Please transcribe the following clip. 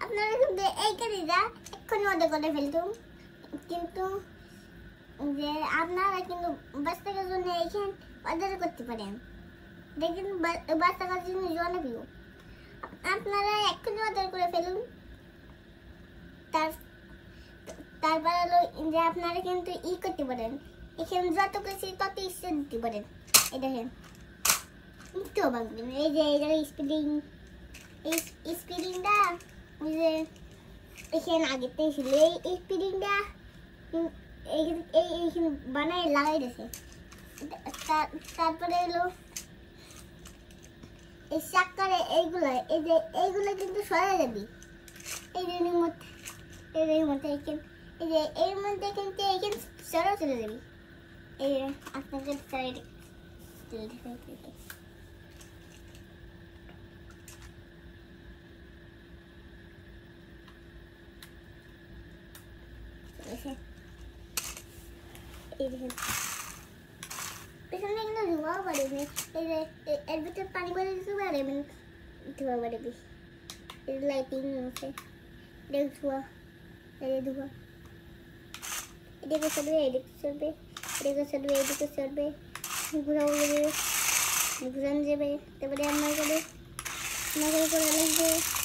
আপনারা কিন্তু এই কাজটা এক্ষুনি অর্ডার করে ফেলতুম, কিন্তু যে আপনারা কিন্তু বাচ্চাদের জন্য এইখানে অর্ডার করতে পারেন। দেখেন বাচ্চাদের জন্য জনপ্রিয়, আপনারা এক্ষুনি অর্ডার করে ফেলুন। তারপর হলো যে আপনারা কিন্তু করতে পারেন, এখানে যত কিছু তত ইচ্ছে দিতে পারেন। এই দেখেন মুক্ত ভাঙবেন, এই যে এটা স্পিডিং, এই স্পিডিংটা ওই যে এখানে আগেতে ছিল, এই স্পিডিংটা এইখানে বানায় লাগাই দিয়েছে। তারপরে হলো এই চাক্কারে এইগুলো কিন্তু সরা যাবি এই যে মধ্যে, এর মধ্যে এখানে এই যে এর মধ্যে কিন্তু এখানে সরা চলে যাবি। এই আপনাকে সাইড পেছনে কিন্তু ধোঁয়াও বাড়বে, এই যে এর ভিতরে পানি ভরে দিতে পারবে, ধোঁয়া বাড়বে। এই লাইটিং আছে, এটা ধোঁয়া, এই ধোঁয়া, এদিকে চলবে, এদিকে চলবে, এদিকে চলবে, এদিকে চলবে, ঘোরাও যাবে, ঘুরানো যাবে। তারপরে আমার করে করা লাগবে।